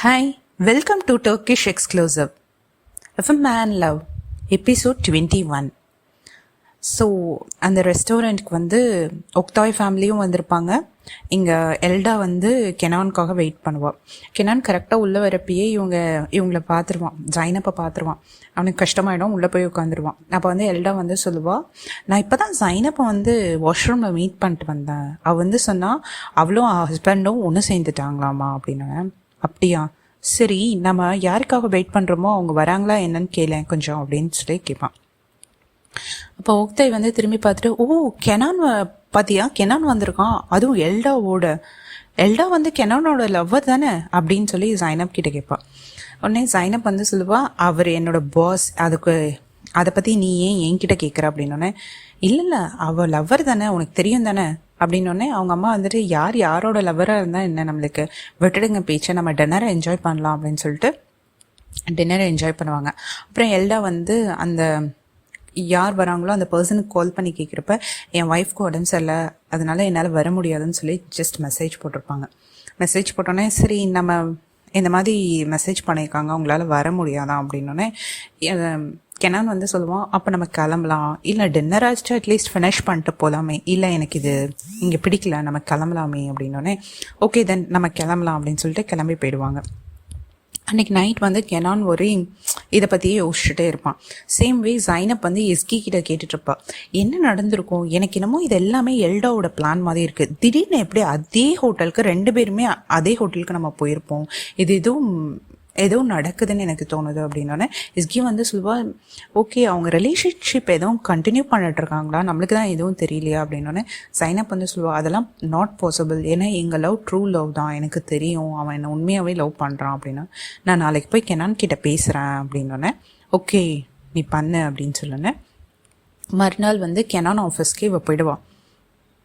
Hi, welcome to Turkish Exclusive. If a Man Love, episode 21. So அந்த ரெஸ்டாரண்ட்க்கு ஒக்தாய் ஃபேமிலியும் வந்திருப்பாங்க. இங்கே எல்டா கெனானுக்காக வெயிட் பண்ணுவாள். கெனான் கரெக்டாக உள்ளே வரப்பயே இவங்களை பார்த்துருவான், ஜைனப்பை பார்த்துருவான். அவனுக்கு கஷ்டமாயிடும், உள்ளே போய் உட்காந்துருவான். அப்போ எல்டா சொல்லுவாள், நான் இப்போ தான் ஜைனப்பை வாஷ்ரூமில் மீட் பண்ணிட்டு வந்தேன். அவள் சொன்னால் அவளும் ஹஸ்பண்டும் ஒன்று சேர்ந்துட்டாங்களாமா அப்படின்னு. அப்படியா, சரி, நம்ம யாருக்காக வெயிட் பண்ணுறோமோ அவங்க வராங்களா என்னன்னு கேளேன் கொஞ்சம் அப்படின்னு சொல்லி கேட்பான். அப்போ ஓக்தாய் திரும்பி பார்த்துட்டு, ஓ கெனான் பாத்தியா, கெனான் வந்திருக்கான், அதுவும் எல்டா கெனானோட லவ்வர் தானே அப்படின்னு சொல்லி ஜைனப் கிட்ட கேட்பான். உடனே ஜைனப் சொல்லுவா, அவர் என்னோட பாஸ், அதை பற்றி நீ ஏன் என்கிட்ட கேட்குற அப்படின்னோடனே, இல்லை அவள் லவ்வர் தானே, உனக்கு தெரியும் தானே அப்படின்னோடனே அவங்க அம்மா யார் யாரோட லவ்வராக இருந்தால் என்ன, நம்மளுக்கு விட்டுடுங்க பேச்சை, நம்ம டின்னரை என்ஜாய் பண்ணலாம் அப்படின்னு சொல்லிட்டு டின்னரை என்ஜாய் பண்ணுவாங்க. அப்புறம் எல்டா அந்த யார் வராங்களோ அந்த பர்சனுக்கு கால் பண்ணி கேட்குறப்ப, என் ஒய்ஃப்க்கு உடம்பு சரியில்லை, அதனால என்னால் வர முடியாதுன்னு சொல்லி ஜஸ்ட் மெசேஜ் போட்டிருப்பாங்க. மெசேஜ் போட்டோன்னே, சரி நம்ம இந்த மாதிரி மெசேஜ் பண்ணியிருக்காங்க, உங்களால் வர முடியாதான் அப்படின்னோடனே கெனான் சொல்லுவான், அப்போ நம்ம கிளம்பலாம், இல்லை டின்னராச்சும் அட்லீஸ்ட் ஃபினிஷ் பண்ணிட்டு போகலாமே, இல்லை எனக்கு இது இங்கே பிடிக்கல, நம்ம கிளம்பலாமே அப்படின்னோடனே, ஓகே தென் நம்ம கிளம்பலாம் அப்படின்னு சொல்லிட்டு கிளம்பி போயிடுவாங்க. அன்றைக்கி நைட் கெனான் இதை பற்றியே யோசிச்சுட்டே இருப்பான். சேம் வே ஜைனப் எஸ்கி கிட்ட கேட்டுட்ருப்பா, என்ன நடந்திருக்கும், எனக்கு என்னமோ இது எல்லாமே எல்டாவோட பிளான் மாதிரி இருக்குது, திடீர்னு எப்படி அதே ஹோட்டலுக்கு 2 பேருமே அதே ஹோட்டலுக்கு நம்ம போயிருப்போம், இது எதுவும் நடக்குதுன்னு எனக்கு தோணுது அப்படின்னோடனே எஸ்கி சொல்லுவா, ஓகே அவங்க ரிலேஷன்ஷிப் எதுவும் கண்டினியூ பண்ணிட்டு இருக்காங்களா, நம்மளுக்கு தான் எதுவும் தெரியலையா அப்படின்னோடனே ஜைனப் சொல்லுவா, அதெல்லாம் நாட் பாசிபிள், ஏன்னா எங்கள் லவ் ட்ரூ லவ் தான், எனக்கு தெரியும் அவன் என்னை உண்மையாகவே லவ் பண்ணுறான் அப்படின்னா, நான் நாளைக்கு போய் கெனான் கிட்ட பேசுகிறேன் அப்படின்னோடனே, ஓகே நீ பண்ணு அப்படின்னு சொன்னோன்னே மறுநாள் கெனான் ஆஃபீஸ்க்கு இவ போயிடுவான்.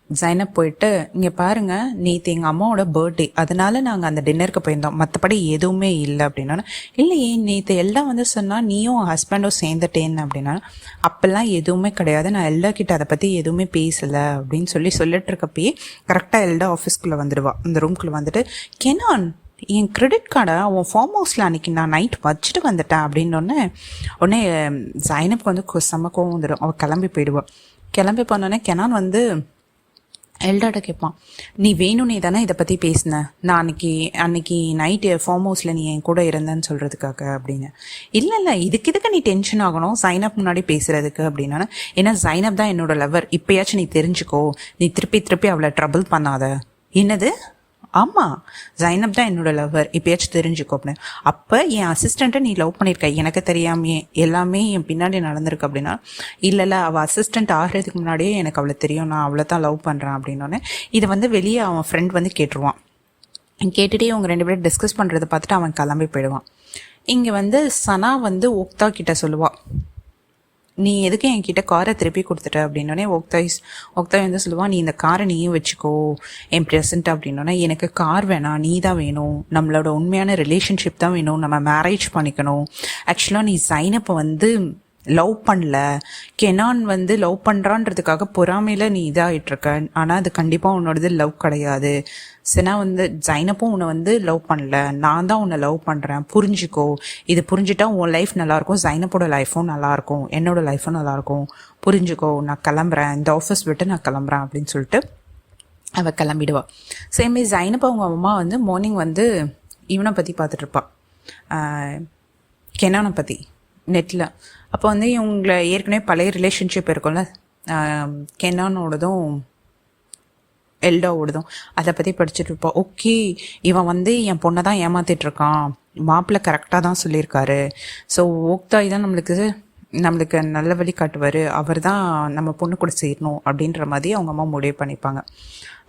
ஜைனப் போயிட்டு, இங்கே பாருங்கள், நேற்று எங்கள் அம்மாவோட பர்த்டே, அதனால நாங்கள் அந்த டின்னருக்கு போயிருந்தோம், மற்றபடி எதுவுமே இல்லை அப்படின்னா, இல்லையே நேற்று எல்லாம் சொன்னால் நீயும் ஹஸ்பண்டும் சேர்ந்துட்டேன்னு அப்படின்னா, அப்போல்லாம் எதுவுமே கிடையாது, நான் எல்டா கிட்ட அதை பற்றி எதுவுமே பேசலை அப்படின்னு சொல்லிட்டு இருக்கப்பயே கரெக்டாக எல்டா ஆஃபீஸ்க்குள்ளே வந்துடுவா. அந்த ரூம்குள்ளே கெனான், என் கிரெடிட் கார்டை உன் ஃபார்ம் ஹவுஸில் அன்றைக்கி நான் நைட் வச்சுட்டு வந்துட்டேன் உடனே ஜைனப்க்கு செம்ம கோவம் வந்துடும். அவள் கிளம்பி போயிடுவாள். கிளம்பி போனோடனே கெனான் எல்டாட்ட கேட்பான், நீ வேணும்னே தானே இதை பற்றி பேசின, நான் அன்னைக்கு நைட்டு ஃபார்ம் ஹவுஸில் நீ என் கூட இருந்தேன்னு சொல்கிறதுக்காக அப்படின்னு. இல்லை இதுக்கு நீ டென்ஷன் ஆகணும் ஜைனப் முன்னாடி பேசுகிறதுக்கு அப்படின்னா, ஏன்னா ஜைனப் தான் என்னோட லவர், இப்போயாச்சும் நீ தெரிஞ்சுக்கோ, நீ திருப்பி அவளை ட்ரபிள் பண்ணாத. என்னது, ஆமாம் ஜைனப் தான் என்னோட லவ்வர், இப்போயாச்சும் தெரிஞ்சுக்கோ அப்படின்னு. அப்போ என் அசிஸ்டண்ட்டை நீ லவ் பண்ணியிருக்க, எனக்கு தெரியாமையே எல்லாமே என் பின்னாடி நடந்திருக்கு அப்படின்னா, இல்லை அவள் அசிஸ்டண்ட் ஆகிறதுக்கு முன்னாடியே எனக்கு அவளை தெரியும், நான் அவளை தான் லவ் பண்ணுறேன் அப்படின்னோடனே இதை வெளியே அவன் ஃப்ரெண்ட் கேட்டுருவான். கேட்டுகிட்டே அவங்க 2 பேரும் டிஸ்கஸ் பண்ணுறதை பார்த்துட்டு அவன் கிளம்பி போயிடுவான். இங்கே சனா ஓக்தா கிட்ட சொல்லுவாள், நீ எதுக்கு என்கிட்ட காரை திருப்பி கொடுத்துட்ட அப்படின்னோடனே ஒக்தாய் சொல்லுவான், நீ இந்த காரை நீயும் வச்சுக்கோ என் ப்ரெசன்ட் அப்படின்னோடனே, எனக்கு கார் வேணாம், நீ தான் வேணும், நம்மளோட உண்மையான ரிலேஷன்ஷிப் தான் வேணும், நம்ம மேரேஜ் பண்ணிக்கணும். ஆக்சுவலாக நீ ஜைனப்பை லவ் பண்ணல, கெனான் லவ் பண்ணுறான்றதுக்காக பொறாமையில் நீ இதாகிட்டுருக்க, ஆனால் அது கண்டிப்பாக உன்னோடது லவ் கிடையாது. சினா ஜைனப்பும் உன்னை லவ் பண்ணல, நான் தான் உன்னை லவ் பண்ணுறேன், புரிஞ்சுக்கோ, இது புரிஞ்சுட்டா உன் லைஃப் நல்லாயிருக்கும், ஜைனப்போட லைஃப்பும் நல்லாயிருக்கும், என்னோட லைஃப்பும் நல்லாயிருக்கும், புரிஞ்சுக்கோ, நான் கிளம்புறேன், இந்த ஆஃபீஸ் விட்டு நான் கிளம்புறேன் அப்படின்னு சொல்லிட்டு அவள் கிளம்பிடுவாள். சேமே ஜைனப்பா அவங்க அம்மா மார்னிங் இவனை பற்றி பார்த்துட்ருப்பாள், கெனானை பற்றி நெட்டில். அப்போ இவங்களை ஏற்கனவே பழைய ரிலேஷன்ஷிப் இருக்கும்ல, கெனானோடதும் எல்டாவோடதும், அதை பற்றி படிச்சுட்டு இருப்போம். ஓகே இவன் என் பொண்ணை தான் ஏமாத்திட்டுருக்கான், மாப்பிள்ளை கரெக்டாக தான் சொல்லியிருக்காரு, ஸோ ஓக்தாய் தான் நம்மளுக்கு நல்ல வழி காட்டுவார், அவர் தான் நம்ம பொண்ணு கூட சேரணும் அப்படின்ற மாதிரி அவங்க அம்மா முடிவு பண்ணிப்பாங்க.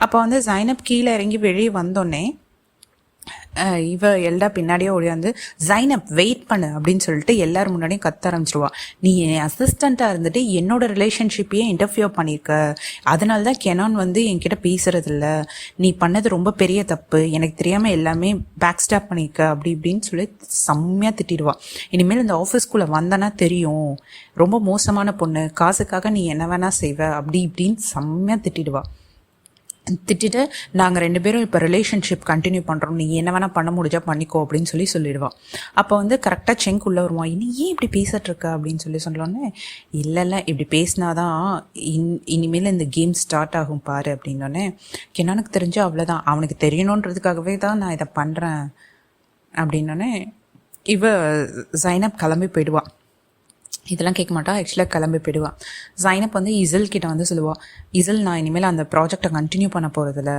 அப்போ ஜைனப் கீழே இறங்கி வெளியே வந்தோடனே இவ எல்டா பின்னாடியே ஓடியாந்து, ஜைனப் வெயிட் பண்ணு அப்படின்னு சொல்லிட்டு எல்லாரும் முன்னாடியும் கத்த ஆரம்பிச்சிருவா, நீ என் அசிஸ்டண்ட்டாக இருந்துட்டு என்னோட ரிலேஷன்ஷிப்பையே இன்டர்ஃபியர் பண்ணியிருக்க, அதனால தான் கெனான் என்கிட்ட பேசுறதில்ல, நீ பண்ணது ரொம்ப பெரிய தப்பு, எனக்கு தெரியாமல் எல்லாமே பேக் ஸ்டாப் பண்ணியிருக்க அப்படி இப்படின்னு சொல்லி செம்மையாக திட்டிடுவா. இனிமேல் இந்த ஆஃபீஸ்குள்ளே வந்தனா தெரியும், ரொம்ப மோசமான பொண்ணு, காசுக்காக நீ என்ன வேணா செய்வ அப்படி இப்படின்னு செம்மையாக திட்டிடுவா. திட்டிட்டு நாங்கள் 2 பேரும் இப்போ ரிலேஷன்ஷிப் கண்டினியூ பண்ணுறோம், நீ என்ன வேணால் பண்ண முடிஞ்சா பண்ணிக்கோ அப்படின்னு சொல்லிடுவான். அப்போ வந்து கரெக்டாக செங்க் உள்ளே வருவான். நீ ஏன் இப்படி பேசிட்டு இருக்க அப்படின்னு சொல்லோன்னே, இல்லை இப்படி பேசினாதான் இனிமேல் இந்த கேம் ஸ்டார்ட் ஆகும் பாரு அப்படின்னோடனே, கெனானுக்கு தெரிஞ்சு அவ்வளோதான், அவனுக்கு தெரியணுன்றதுக்காகவே தான் நான் இதை பண்ணுறேன் அப்படின்னோடனே இவ ஜைனப் கிளம்பி போயிடுவான். இதெல்லாம் கேட்க மாட்டா, ஆக்சுவலாக கிளம்பி போயிடுவான். ஜைனப் வந்து இசல் கிட்ட வந்து சொல்லுவாள், இசல் நான் இனிமேல் அந்த ப்ராஜெக்டை கண்டினியூ பண்ண போகிறதில்ல,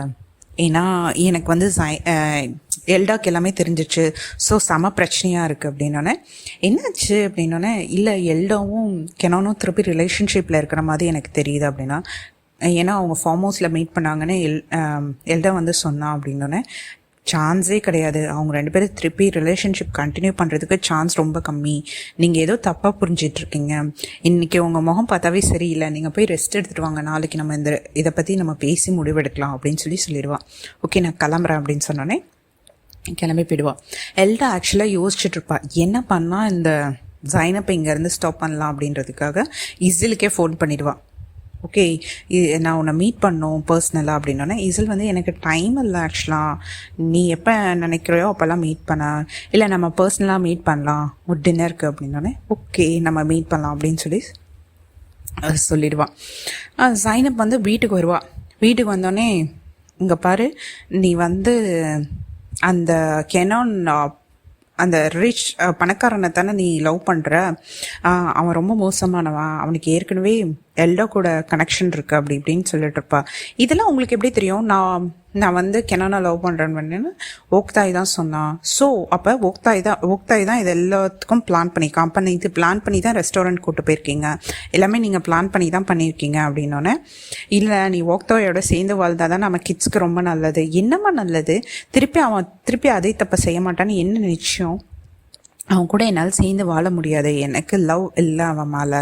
ஏன்னா எனக்கு வந்து எல்டாக்கு எல்லாமே தெரிஞ்சிச்சு, ஸோ செம பிரச்சனையாக இருக்குது அப்படின்னோடனே, என்னாச்சு அப்படின்னோடனே, இல்லை எல்டாவும் கெனானும் திருப்பி ரிலேஷன்ஷிப்பில் இருக்கிற மாதிரி எனக்கு தெரியுது அப்படின்னா, ஏன்னா அவங்க ஃபார்ம் ஹவுஸில் மீட் பண்ணாங்கன்னு எல்டா வந்து சொன்னான் அப்படின்னோடனே, சான்ஸே கிடையாது, அவங்க 2 பேரும் திருப்பி ரிலேஷன்ஷிப் கண்டினியூ பண்ணுறதுக்கு சான்ஸ் ரொம்ப கம்மி, நீங்கள் ஏதோ தப்பாக புரிஞ்சிட்ருக்கீங்க, இன்றைக்கி உங்கள் முகம் பார்த்தாவே சரியில்லை, நீங்கள் போய் ரெஸ்ட் எடுத்துகிட்டு வாங்க, நாளைக்கு நம்ம இதை பற்றி நம்ம பேசி முடிவெடுக்கலாம் அப்படின்னு சொல்லிடுவான். ஓகே நான் கிளம்புறேன் அப்படின்னு சொன்னோன்னே கிளம்பி போயிடுவான். எல்டா ஆக்சுவலாக யோசிச்சுட்ருப்பா, என்ன பண்ணால் இந்த ஜைனப்பை இங்கேருந்து ஸ்டாப் பண்ணலாம் அப்படின்றதுக்காக இசிலுக்கே ஃபோன் பண்ணிடுவான். ஓகே நான் உன்னை மீட் பண்ணோம் பர்சனலாக அப்படின்னோடனே, இசல் வந்து எனக்கு டைம் இல்லை ஆக்சுவலாக, நீ எப்போ நினைக்கிறையோ அப்போல்லாம் மீட் பண்ண, இல்லை நம்ம பர்சனலாக மீட் பண்ணலாம் ஒரு டின்னருக்கு அப்படின்னோடனே, ஓகே நம்ம மீட் பண்ணலாம் அப்படின்னு சொல்லிடுவான். ஜைனப் வந்து வீட்டுக்கு வருவாள். வீட்டுக்கு வந்தோடனே, இங்கே பாரு நீ வந்து அந்த கெனான் அந்த ரிச் பணக்காரனை தானே நீ லவ் பண்ணுற, அவன் ரொம்ப மோசமானவன், அவனுக்கு ஏற்கனவே எல்டா கூட கனெக்ஷன் இருக்குது அப்படி இப்படின்னு சொல்லிட்டு இருப்பா. இதெல்லாம் உங்களுக்கு எப்படி தெரியும்? நான் வந்து கெனானை லவ் பண்ணுறேன்னு ஓக்தாய் தான் சொன்னான். ஸோ அப்போ ஓக்தாய் தான் இது எல்லாத்துக்கும் பிளான் பண்ணி தான் ரெஸ்டாரண்ட் கூட்டு போயிருக்கீங்க, எல்லாமே நீங்கள் பிளான் பண்ணி தான் பண்ணியிருக்கீங்க அப்படின்னோடனே, இல்லை நீ ஓக்தாயோட சேர்ந்து வாழ்ந்தால் தான் நம்ம கிட்ஸ்க்கு ரொம்ப நல்லது. என்னம்மா நல்லது? திருப்பி அதே தப்பை செய்ய மாட்டான்னு என்ன நிச்சயம்? அவன் கூட என்னால் சேர்ந்து வாழ முடியாது, எனக்கு லவ் இல்லை அவன் மேலே.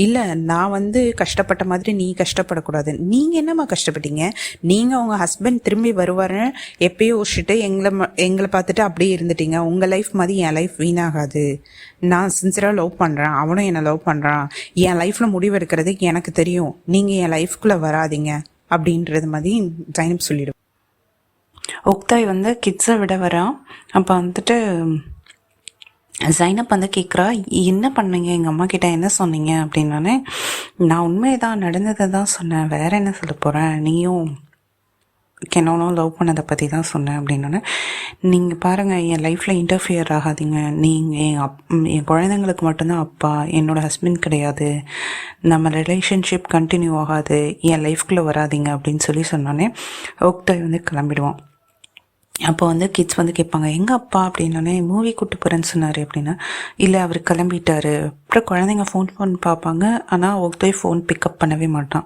இல்லை நான் வந்து கஷ்டப்பட்ட மாதிரி நீ கஷ்டப்படக்கூடாது. நீங்கள் என்னம்மா கஷ்டப்பட்டீங்க? நீங்கள் உங்கள் ஹஸ்பண்ட் திரும்பி வருவாருன்னு எப்பயோ யோசிச்சுட்டு எங்களை பார்த்துட்டு அப்படியே இருந்துட்டீங்க. உங்கள் லைஃப் மாதிரி என் லைஃப் வீணாகாது. நான் சின்சியராக லவ் பண்ணுறேன், அவனும் என்னை லவ் பண்ணுறான், என் லைஃப்பில் முடிவெடுக்கிறது எனக்கு தெரியும், நீங்கள் என் லைஃப்குள்ளே வராதிங்க அப்படின்றது மாதிரி ஜைனப் சொல்லிவிடும். ஒக்தாய் வந்து கிட்ஸை விட வரான். அப்போ வந்துட்டு ஜைனப் வந்து கேட்குறா, என்ன பண்ணீங்க, எங்கள் அம்மா கிட்ட என்ன சொன்னீங்க அப்படின்னோடனே, நான் உண்மையை தான் நடந்ததை தான் சொன்னேன், வேற என்ன சொல்ல போகிறேன், நீயும் கெனானும் லவ் பண்ணதை பற்றி தான் சொன்னேன் அப்படின்னோடனே, நீங்கள் பாருங்கள் என் லைஃப்பில் இன்டர்ஃபியர் ஆகாதீங்க, நீங்கள் என் குழந்தைங்களுக்கு மட்டும்தான் அப்பா, என்னோடய ஹஸ்பண்ட் கிடையாது, நம்ம ரிலேஷன்ஷிப் கண்டினியூ ஆகாது, என் லைஃப்குள்ளே வராதிங்க அப்படின்னு சொன்னோன்னே ஓக்தாய் வந்து கிளம்பிடுவான். அப்போ வந்து கிட்ஸ் வந்து கேட்பாங்க, எங்கள் அப்பா அப்படின்னோடனே, மூவி கூப்பிட்டு போகிறேன்னு சொன்னார் அப்படின்னா, இல்லை அவர் கிளம்பிட்டாரு. அப்புறம் குழந்தைங்க ஃபோன் பண்ணி பார்ப்பாங்க, ஆனால் ஓக்தாய் ஃபோன் பிக்கப் பண்ணவே மாட்டான்.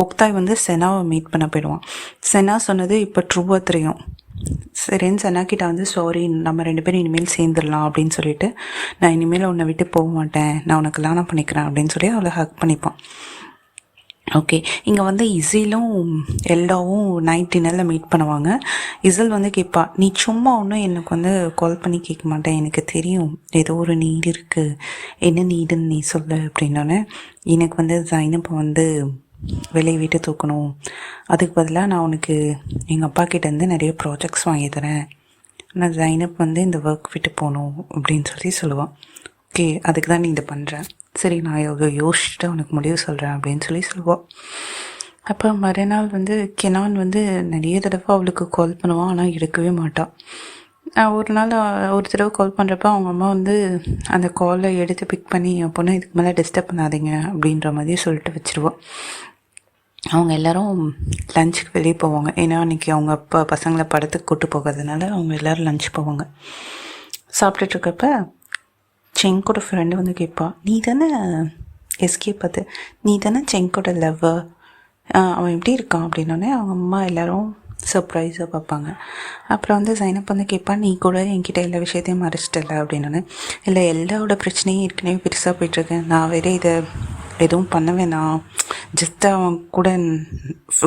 ஓக்தாய் வந்து செனாவை மீட் பண்ண போயிடுவான். செனா சொன்னது இப்போ ட்ரூவாக தெரியும். சரின்னு செனா கிட்ட வந்து, சாரி நம்ம 2 பேரும் இனிமேல் சேர்ந்துடலாம் அப்படின்னு சொல்லிட்டு, நான் இனிமேல் உன்னை விட்டு போக மாட்டேன், நான் உனக்கு கல்யாணம் பண்ணிக்கிறேன் அப்படின்னு சொல்லி அவளை ஹக் பண்ணிப்பான். ஓகே இங்கே வந்து இசலும் எல்டாவும் நைட் டின்னரில் மீட் பண்ணுவாங்க. இசல் வந்து கேட்பா, நீ சும்மா ஒன்றும் எனக்கு வந்து கால் பண்ணி கேட்க மாட்டேன், எனக்கு தெரியும் ஏதோ ஒரு நீடு இருக்குது, என்ன நீடுன்னு நீ சொல்லு அப்படின்னோடனே, எனக்கு வந்து ஜைனப்பை வந்து வெளியே வீட்டை தூக்கணும், அதுக்கு பதிலாக நான் உனக்கு எங்கள் அப்பா கிட்டேருந்து நிறைய ப்ராஜெக்ட்ஸ் வாங்கி தரேன், நான் ஜைனப் வந்து இந்த ஒர்க் விட்டு போகணும் அப்படின்னு சொல்லுவான். ஓகே அதுக்கு தான் நீ இதை பண்ணுறேன், சரி நான் யோசிச்சுட்டு உனக்கு முடிவு சொல்கிறேன் அப்படின்னு சொல்லுவாள். அப்போ மறுநாள் வந்து கெனான் வந்து நிறைய தடவை அவளுக்கு கால் பண்ணுவான், ஆனால் எடுக்கவே மாட்டாள். ஒரு தடவை கால் பண்ணுறப்ப அவங்க அம்மா வந்து அந்த காலை எடுத்து பிக் பண்ணி, என் பொண்ணு இதுக்கு மேலே டிஸ்டர்ப் பண்ணாதீங்க அப்படின்ற மாதிரி சொல்லிட்டு வச்சுருவாள். அவங்க எல்லோரும் லஞ்சுக்கு வெளியே போவாங்க, ஏன்னா அன்றைக்கி அவங்க அப்பா பசங்களை படத்துக்கு கூப்பிட்டு போகிறதுனால அவங்க எல்லோரும் லஞ்ச் போவாங்க. சாப்பிட்டுட்ருக்கப்ப செங்கோட ஃப்ரெண்டு வந்து கேட்பா, நீ தானே எஸ்கே நீ தானே செங்கோட லவ்வர், அவன் எப்படி இருக்கான் அப்படின்னோடனே அவங்க அம்மா எல்லோரும் சர்ப்ரைஸாக பார்ப்பாங்க. அப்புறம் வந்து ஜைனப் வந்து கேட்பா, நீ கூட என்கிட்ட எல்லா விஷயத்தையும் மறைச்சிட்டல அப்படின்னோடனே, இல்லை எல்லாரோட பிரச்சனையும் ஏற்கனவே பெருசாக போயிட்டுருக்கேன், நான் வேறு இதை எதுவும் பண்ணுவேன், நான் ஜஸ்ட் அவன் கூட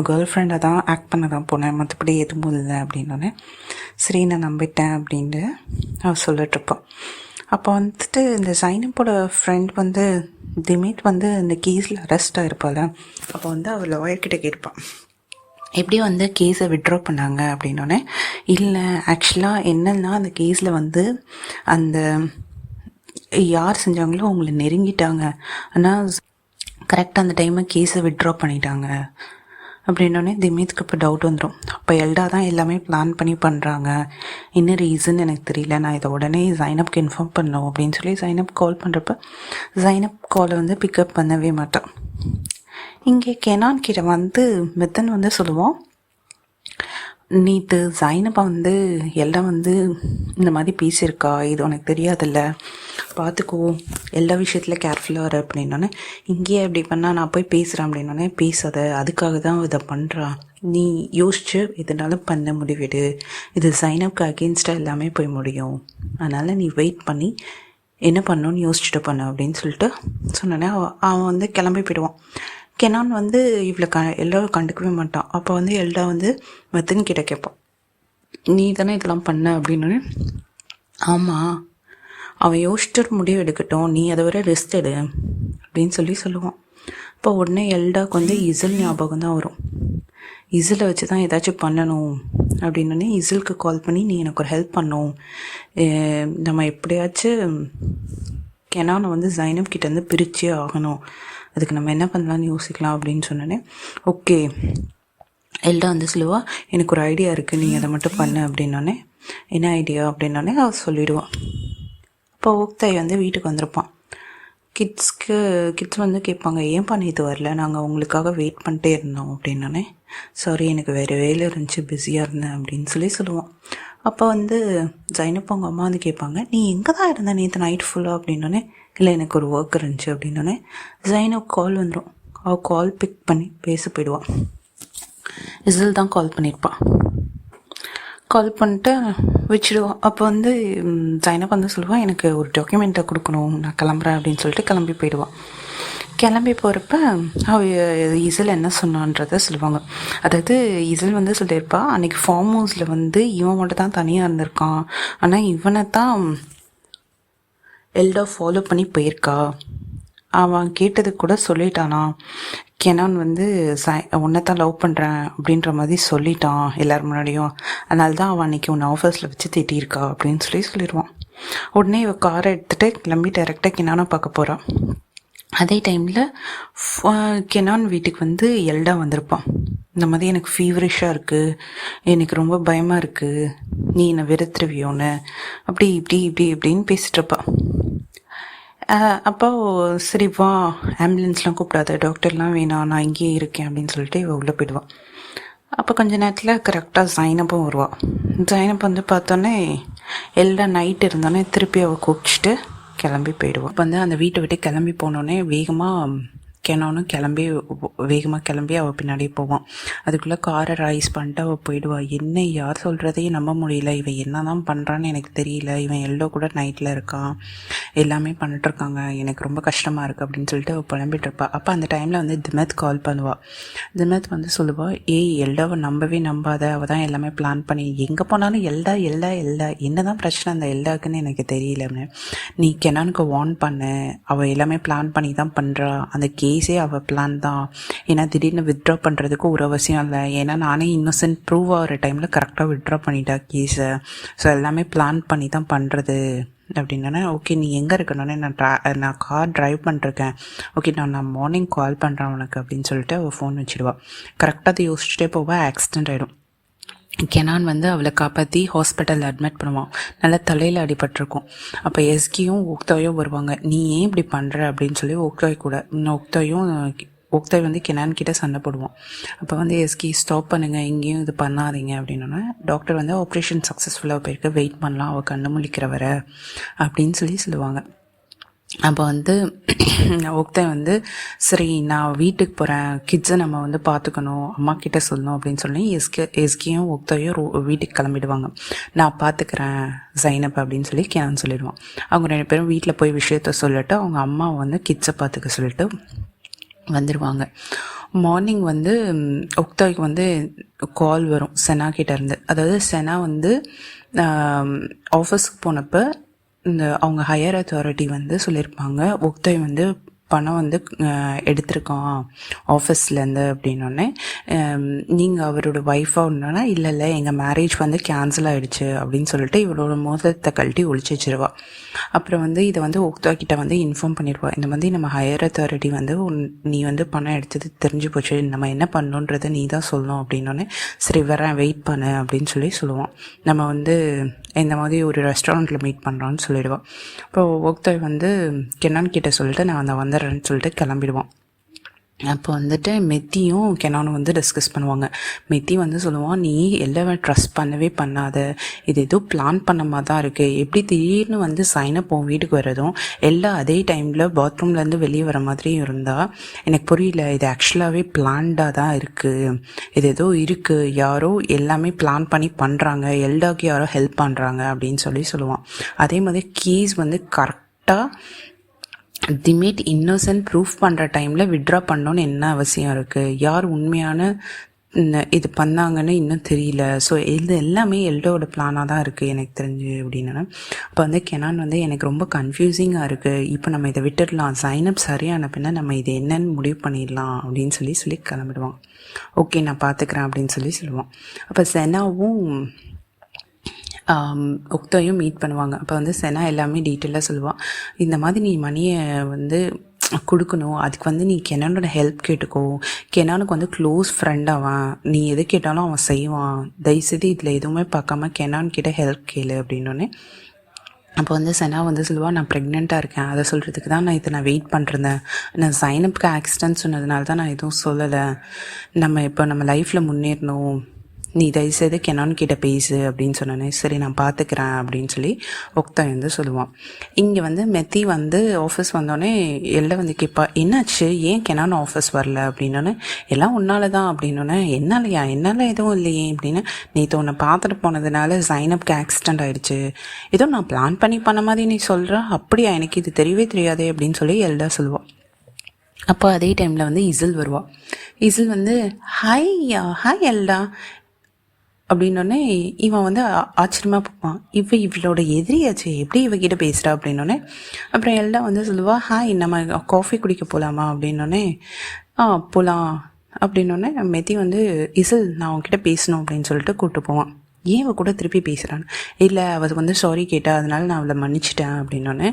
கேர்ள் ஃப்ரெண்டாக தான் ஆக்ட் பண்ண தான் போனேன், மற்றபடி எதுவும் இல்லை அப்படின்னோடனே, சரி நான் நம்பிட்டேன் அப்படின்ட்டு அவன் சொல்லிட்டுருப்பான். அப்போ வந்துட்டு இந்த ஜைனப்போட ஃப்ரெண்ட் வந்து திமிட் வந்து இந்த கேஸில் அரெஸ்ட் ஆகிருப்பாள். அப்போ வந்து அவள் லாயர்கிட்ட கேட்பான், எப்படி வந்து கேஸை விட்ரா பண்ணாங்க அப்படின்னோடனே, இல்லை ஆக்சுவலாக என்னன்னா அந்த கேஸில் வந்து அந்த யார் செஞ்சாங்களோ அவங்கள நெருங்கிட்டாங்க, ஆனால் கரெக்டாக அந்த டைமை கேஸை விட்ரா பண்ணிட்டாங்க அப்படின்னோடனே திமேத்துக்கு இப்போ டவுட் வந்துடும். அப்போ எல்டா தான் எல்லாமே பிளான் பண்ணி பண்ணுறாங்க, என்ன ரீசன் எனக்கு தெரியல, நான் இதை உடனே ஜைனப்க்கு இன்ஃபார்ம் பண்ணணும் அப்படின்னு சொல்லி ஜைனப் கால் பண்ணுறப்ப ஜைனப் காலை வந்து பிக்கப் பண்ணவே மாட்டான். இங்கே கெனான் கிட்ட வந்து மித்தன் வந்து சொல்லுவோம், நேற்று ஜைனப்பா வந்து எல்லாம் வந்து இந்த மாதிரி பேசியிருக்கா, இது உனக்கு தெரியாதில்ல, பார்த்துக்கோ, எல்லா விஷயத்தில் கேர்ஃபுல்லாக இரு அப்படின்னோடனே, இங்கேயே அப்படி பண்ணால் நான் போய் பேசுகிறேன் அப்படின்னோடனே, பேசாத, அதுக்காக தான் இதை பண்ணுறான், நீ யோசிச்சு எதுனாலும் பண்ண முடிவிடு, இது ஜைனப்க்கு அகெயின்ஸ்டாக எல்லாமே போய் முடியும், அதனால் நீ வெயிட் பண்ணி என்ன பண்ணணும்னு யோசிச்சுட்டு பண்ண அப்படின்னு சொல்லிட்டு சொன்னோன்னே அவன் வந்து கிளம்பி போயிடுவான். கெனான் வந்து இவ்வளோ எல்லோரும் கண்டுக்கவே மாட்டான். அப்போ வந்து எல்டா வந்து மெத்தன் கிட்ட கேட்பான், நீ தானே இதெல்லாம் பண்ண அப்படின்னு. ஆமாம், அவன் யோசிச்சுட்டு முடிவு எடுக்கட்டும், நீ அதை வர ரெஸ்ட் எடு அப்படின்னு சொல்லுவான். இப்போ உடனே எல்டாக்கு வந்து இசல் ஞாபகம் தான் வரும். இசிலை வச்சு தான் ஏதாச்சும் பண்ணணும் அப்படின்னே இசிலுக்கு கால் பண்ணி, நீ எனக்கு ஒரு ஹெல்ப் பண்ணணும், நம்ம எப்படியாச்சும் கெனானை வந்து ஜைனப் கிட்டேருந்து பிரிச்சே ஆகணும், அதுக்கு நம்ம என்ன பண்ணலான்னு யோசிக்கலாம் அப்படின்னு சொன்னோன்னே, ஓகே எல்டா வந்து சொல்லுவா, எனக்கு ஒரு ஐடியா இருக்குது, நீ அதை மட்டும் பண்ணு அப்படின்னோடனே, என்ன ஐடியா அப்படின்னோடனே அவள் சொல்லிவிடுவான். அப்போ ஓக்தாய் வந்து வீட்டுக்கு வந்திருப்பான். கிட்ஸ் வந்து கேட்பாங்க, ஏன்பா நேற்று வரல, நாங்கள் உங்களுக்காக வெயிட் பண்ணிட்டே இருந்தோம் அப்படின்னோடனே, சாரி எனக்கு வேறு வேலை இருந்துச்சு, பிஸியாக இருந்தேன் அப்படின்னு சொல்லுவான். அப்போ வந்து ஜைனப் அவங்க அம்மா வந்து கேட்பாங்க, நீ எங்கே தான் இருந்த நேற்று நைட் ஃபுல்லாக அப்படின்னோடனே, இல்லை எனக்கு ஒரு ஒர்க் இருந்துச்சு அப்படின்னோடனே ஜைனப் கால் வந்துடும். அவள் கால் பிக் பண்ணி பேச போயிடுவான். இசில் தான் கால் பண்ணியிருப்பான். கால் பண்ணிட்டு வச்சுடுவான். அப்போ வந்து ஜைனப் வந்து சொல்லுவான், எனக்கு ஒரு டாக்குமெண்ட்டை கொடுக்கணும், நான் கிளம்புறேன் அப்படின்னு சொல்லிட்டு கிளம்பி போயிடுவான். கிளம்பி போகிறப்ப இசல் என்ன சொன்னான்றதை சொல்லுவாங்க. அதாவது இசல் வந்து சொல்லியிருப்பா, அன்றைக்கி ஃபார்ம் ஹவுஸில் வந்து இவன் மட்டும் தான் தனியாக இருந்திருக்கான், ஆனால் இவனை தான் எல்டா ஃபாலோ பண்ணி போயிருக்கா, அவன் கேட்டதுக்கு கூட சொல்லிட்டானா, கெனான் வந்து உன்னை தான் லவ் பண்ணுறேன் அப்படின்ற மாதிரி சொல்லிட்டான் எல்லார் முன்னாடியும், அதனால தான் அவன் அன்றைக்கி உன்னை ஆஃபீஸில் வச்சு திட்டியிருக்கா அப்படின்னு சொல்லிடுவான். உடனே இவள் காரை எடுத்துகிட்டு கிளம்பி டைரெக்டாக கெனானை பார்க்க போகிறான். அதே டைமில் கெனான் வீட்டுக்கு வந்து எல்டா வந்திருப்பான். இந்த மாதிரி எனக்கு ஃபீவரிஷாக இருக்குது, எனக்கு ரொம்ப பயமாக இருக்குது, நீ என்னை வெறுத்துருவியோன்னு அப்படி இப்படி இப்படி இப்படின்னு பேசிகிட்ருப்பான். அப்போ சரி வா, ஆம்புலன்ஸ்லாம் கூப்பிடாத, டாக்டர்லாம் வேணாம், நான் இங்கேயே இருக்கேன் அப்படின்னு சொல்லிட்டு இவள் உள்ளே போயிடுவான். அப்போ கொஞ்ச நேரத்தில் கரெக்டாக ஜைனப்பும் வருவாள். ஜைனப் வந்து பார்த்தோன்னே எல்லாம் நைட் இருந்தோடனே திருப்பி அவள் கூப்பிச்சிட்டு கிளம்பி போயிடுவாள். அப்போ வந்து அந்த வீட்டை விட்டு கிளம்பி போனோடனே கெனானும் வேகமாக கிளம்பி அவள் பின்னாடியே போவான். அதுக்குள்ளே காரை ரைஸ் பண்ணிட்டு அவள் போயிடுவாள். என்ன யார் சொல்கிறதையும் நம்ப முடியல, இவன் என்ன தான் பண்ணுறான்னு எனக்கு தெரியல, இவன் எல்லோ கூட நைட்டில் இருக்கான், எல்லாமே பண்ணிட்டுருக்காங்க, எனக்கு ரொம்ப கஷ்டமாக இருக்குது அப்படின்னு சொல்லிட்டு அவள் புலம்பிகிட்ருப்பா. அப்போ அந்த டைமில் வந்து திமத் கால் பண்ணுவாள். திமத் வந்து சொல்லுவாள், எல்டாவை நம்பவே நம்பாத, அவள் தான் எல்லாமே பிளான் பண்ணி எங்கே போனாலும் எல்டா என்ன தான் பிரச்சனை அந்த எல்டாக்குன்னு எனக்கு தெரியலன்னு, நீ கெனானுக்கு வார்ன் பண்ணு, அவள் எல்லாமே பிளான் பண்ணி தான் பண்ணுறா, அந்த கேஸே அவள் பிளான் தான், ஏன்னா திடீர்னு வித்ட்ரா பண்ணுறதுக்கு ஒரு அவசியம் இல்லை, ஏன்னா நானே இன்னோசன்ட் ப்ரூவ் ஆகிற டைமில் கரெக்டாக வித்ட்ரா பண்ணிட்டா கேஸை, ஸோ எல்லாமே பிளான் பண்ணி தான் பண்ணுறது அப்படின்னா. ஓகே நீ எங்கே இருக்கணுன்னே, நான் கார் ட்ரைவ் பண்ணிருக்கேன், ஓகே நான் மார்னிங் கால் பண்ணுறேன் உனக்கு அப்படின்னு சொல்லிட்டு அவள் ஃபோன் வச்சுடுவாள். கரெக்டாக அதை யோசிச்சுட்டே போவாள், ஆக்சிடெண்ட் ஆகிடும். கெனான் வந்து அவளை காப்பாற்றி ஹாஸ்பிட்டலில் அட்மிட் பண்ணுவான். நல்லா தலையில் அடிபட்டிருக்கும். அப்போ எஸ்கியும் ஓக்தாயும் வருவாங்க, நீ ஏன் இப்படி பண்ணுற அப்படின்னு சொல்லி ஓக்தாய் வந்து கெனான் கிட்ட சண்டை போடுவான். அப்போ வந்து எஸ்கி ஸ்டாப் பண்ணுங்கள், எங்கேயும் இது பண்ணாதீங்க அப்படின்னா டாக்டர் வந்து ஆப்ரேஷன் சக்ஸஸ்ஃபுல்லாக போயிருக்கு, வெயிட் பண்ணலாம், அவள் கண்ணு முழிக்கிற வர அப்படின்னு சொல்லுவாங்க. அப்போ வந்து ஓக்தாய் வந்து சரி நான் வீட்டுக்கு போகிறேன், கிட்ஸை நம்ம வந்து பார்த்துக்கணும், அம்மா கிட்டே சொல்லணும் அப்படின்னு சொல்லி எஸ்கியும் ஓக்தாயும் வீட்டுக்கு கிளம்பிடுவாங்க. நான் பார்த்துக்கிறேன் ஜைனப் அப்படின்னு சொல்லி கெனான் சொல்லிடுவான். அவங்க 2 பேரும் வீட்டில் போய் விஷயத்த சொல்லிட்டு அவங்க அம்மா வந்து கிட்ஸை பார்த்துக்க சொல்லிட்டு வந்துடுவாங்க. மார்னிங் வந்து ஓக்தாய்க்கு வந்து கால் வரும் செனா கிட்டேருந்து. அதாவது செனா வந்து ஆஃபீஸுக்கு போனப்போ அவங்க ஹையர் அத்தாரிட்டி வந்து சொல்லியிருப்பாங்க, ஓக்தாய் வந்து பணம் வந்து எடுத்திருக்கான் ஆஃபீஸ்லேருந்து அப்படின்னோடனே, நீங்கள் அவரோட ஒய்ஃபாக இருந்தோன்னா இல்லை இல்லை எங்கள் மேரேஜ் வந்து கேன்சல் ஆகிடுச்சு அப்படின்னு சொல்லிட்டு இவளோட மோதிரத்தை கழட்டி ஒழிச்சு வச்சிருவா. அப்புறம் வந்து இதை வந்து ஓக்தா கிட்ட வந்து இன்ஃபார்ம் பண்ணிடுவா. இந்த மாதிரி நம்ம ஹையர் அத்தாரிட்டி வந்து நீ வந்து பணம் எடுத்தது தெரிஞ்சு போச்சு, நம்ம என்ன பண்ணணுன்றதை நீ தான் சொல்லணும் அப்படின்னோடனே, சரி வரேன் வெயிட் பண்ணு அப்படின்னு சொல்லுவான். நம்ம வந்து இந்த மாதிரி ஒரு ரெஸ்டாரண்ட்டில் மீட் பண்ணுறோன்னு சொல்லிடுவான். இப்போ ஓக்தா வந்து கெனான் கிட்ட சொல்லிட்டு நான் அந்த வந்துடுறேன்னு சொல்லிட்டு கிளம்பிடுவான். அப்போ வந்துட்டு மெத்தியும் கெனானும் வந்து டிஸ்கஸ் பண்ணுவாங்க. மெத்தி வந்து சொல்லுவான், நீ எல்லாமே ட்ரஸ்ட் பண்ணவே பண்ணாத, இது ஏதோ பிளான் பண்ண மாதிரி தான் இருக்குது. எப்படி திடீர்னு வந்து சைனப் உன் வீட்டுக்கு வரதும் எல்லாம் அதே டைமில் பாத்ரூம்லேருந்து வெளியே வர மாதிரியும் இருந்தால் எனக்கு புரியல. இது ஆக்சுவலாகவே பிளான்டாக தான் இருக்குது. இது ஏதோ இருக்குது, யாரோ எல்லாமே பிளான் பண்ணி பண்ணுறாங்க, எல்டாக்கு யாரோ ஹெல்ப் பண்ணுறாங்க அப்படின்னு சொல்லுவான். அதே மாதிரி கீஸ் வந்து கரெக்டாக திமேட் இன்னோசன்ட் ப்ரூஃப் பண்ணுற டைமில் விட்ரா பண்ணோன்னு என்ன அவசியம் இருக்குது, யார் உண்மையான இது பண்ணாங்கன்னு இன்னும் தெரியல. ஸோ இது எல்லாமே எல்டோட பிளானாக தான் இருக்குது எனக்கு தெரிஞ்சு அப்படின்னு. அப்போ வந்து கெனான் வந்து எனக்கு ரொம்ப கன்ஃபியூசிங்காக இருக்குது, இப்போ நம்ம இதை விட்டுடலாம், சைனப் சரியான பின்ன நம்ம இது என்னன்னு முடிவு பண்ணிடலாம் அப்படின்னு சொல்லி கிளம்பிடுவான். ஓகே நான் பார்த்துக்கிறேன் அப்படின்னு சொல்லுவான். அப்போ செனாவும் ஒக்தாயும் மீட் பண்ணுவாங்க. அப்போ வந்து செனா எல்லாமே டீட்டெயிலாக சொல்லுவாள். இந்த மாதிரி நீ மணியை வந்து கொடுக்கணும், அதுக்கு வந்து நீ கெனானோட ஹெல்ப் கேட்டுக்கோ, கெனானுக்கு வந்து க்ளோஸ் ஃப்ரெண்ட் அவன், நீ எது கேட்டாலும் அவன் செய்வான், தயவுசெய்து இதில் எதுவுமே பார்க்காம கெனான் கிட்ட ஹெல்ப் கேளு அப்படின்னோடனே, அப்போ வந்து செனா வந்து சொல்லுவாள், நான் ப்ரெக்னெண்ட்டாக இருக்கேன், அதை சொல்கிறதுக்கு தான் நான் வெயிட் பண்ணிருந்தேன், நான் சைனப்புக்கு ஆக்சிடென்ட் சொன்னதுனால தான் நான் எதுவும் சொல்லலை, நம்ம இப்போ நம்ம லைஃப்பில் முன்னேறணும், நீ தயவுசெய்து கெனான் கிட்ட பேசு அப்படின்னு சொன்னோன்னே, சரி நான் பார்த்துக்கிறேன் அப்படின்னு ஒக்தா வந்து சொல்லுவான். இங்கே வந்து மெத்தி வந்து ஆஃபீஸ் வந்தோடனே எல்லாம் வந்து கேட்பா, என்னாச்சு ஏன் கெனான் ஆஃபீஸ் வரல அப்படின்னோடனே, எல்லாம் உன்னால தான் அப்படின்னோடனே, என்னாலையா, என்னால் எதுவும் இல்லையே அப்படின்னு, நேற்று உன்னை பார்த்துட்டு போனதுனால சைனப்க்கு ஆக்சிடென்ட் ஆகிடுச்சு, ஏதோ நான் பிளான் பண்ணி பண்ண மாதிரி நீ சொல்கிற, அப்படியா, எனக்கு இது தெரியவே தெரியாதே அப்படின்னு எல்டா சொல்லுவாள். அப்போ அதே டைமில் வந்து இசில் வருவாள். இசில் வந்து ஹாய் எல்டா அப்படின்னோடனே இவன் வந்து ஆச்சரியமாக பார்ப்பான், இவளோட எதிரியாச்சு, எப்படி இவகிட்ட பேசுகிறா அப்படின்னோடனே, அப்புறம் எல்லாம் வந்து சொல்லுவா, ஹாய் நம்ம காஃபி குடிக்க போகலாமா அப்படின்னோடனே, போகலாம் அப்படின்னோடனே மெத்தி வந்து இசில் நான் அவன்கிட்ட பேசணும் அப்படின்னு சொல்லிட்டு கூப்பிட்டு போவான். ஏன் அவள் கூட திருப்பி பேசுகிறான்னு, இல்லை அவள் வந்து சாரி கேட்டா அதனால நான் அவளை மன்னிச்சிட்டேன் அப்படின்னோடனே,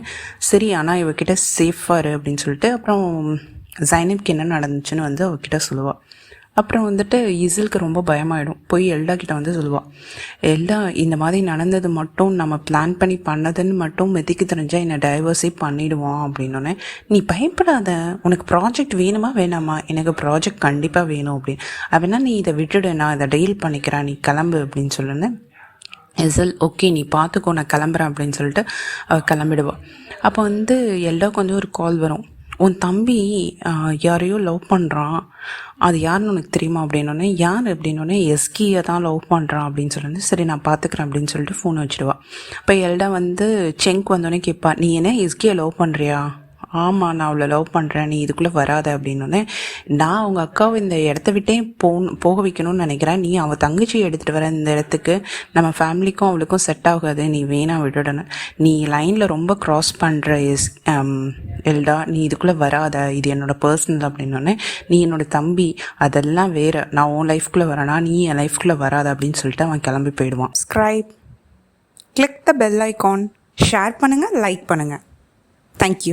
சரி ஆனால் இவகிட்ட சேஃபாக இரு அப்படின்னு சொல்லிட்டு அப்புறம் சைனப்க்கு என்ன நடந்துச்சுன்னு வந்து அவகிட்ட சொல்லுவாள். அப்புறம் வந்துட்டு இசிலுக்கு ரொம்ப பயமாயிடும், போய் எல்டா கிட்ட வந்து சொல்லுவாள், எல்டா இந்த மாதிரி நடந்தது மட்டும் நம்ம பிளான் பண்ணி பண்ணதுன்னு மட்டும் மெத்திக்கு தெரிஞ்சால் என்னை டைவர்ஸே பண்ணிவிடுவான் அப்படின்னோடனே, நீ பயப்படாத, உனக்கு ப்ராஜெக்ட் வேணுமா வேணாமா, எனக்கு ப்ராஜெக்ட் கண்டிப்பாக வேணும் அப்படின்னு, அப்படின்னா நீ இதை விட்டுடு, நான் இதை டீல் பண்ணிக்கிறேன், நீ கிளம்பு அப்படின்னு சொல்லுன்னு இசில் ஓகே நீ பார்த்துக்கோ நான் கிளம்புறேன் அப்படின்னு சொல்லிட்டு கிளம்பிடுவாள். அப்போ வந்து எல்டாவுக்கு வந்து ஒரு கால் வரும், உன் தம்பி யாரையோ லவ் பண்ணுறான், அது யாருன்னு உனக்கு தெரியுமா அப்படின்னோடனே, யார் அப்படின்னோடனே, எஸ்கியை தான் லவ் பண்ணுறான் அப்படின்னு சொல்லிட்டு, சரி நான் பார்த்துக்கிறேன் அப்படின்னு சொல்லிட்டு ஃபோன் வச்சுடுவா. இப்போ எல்டா வந்து செங்க் வந்தோடனே கேட்பா, நீ என்ன எஸ்கியை லவ் பண்ணுறியா, ஆமாம் நான் அவளை லவ் பண்ணுறேன், நீ இதுக்குள்ளே வராத அப்படின்னோடனே, நான் அவங்க அக்காவை இந்த இடத்த விட்டே போக வைக்கணும்னு நினைக்கிறேன், நீ அவள் தங்கச்சியை எடுத்துகிட்டு வர இந்த இடத்துக்கு நம்ம ஃபேமிலிக்கும் அவளுக்கும் செட் ஆகாது, நீ வேணாம் விட்டுடணும், நீ லைனில் ரொம்ப க்ராஸ் பண்ணுற எல்டா, நீ இதுக்குள்ளே வராத, இது என்னோட பர்சனல் அப்படின்னோடனே, நீ என்னோட தம்பி அதெல்லாம் வேறு, நான் உன் லைஃப்குள்ளே வரேனா, நீ என் லைஃப்குள்ளே வராத அப்படின்னு சொல்லிட்டு அவன் கிளம்பி போயிடுவான். சப்ஸ்கிரைப், கிளிக் த பெல் ஐகான், ஷேர் பண்ணுங்கள், லைக் பண்ணுங்கள். தேங்க்யூ.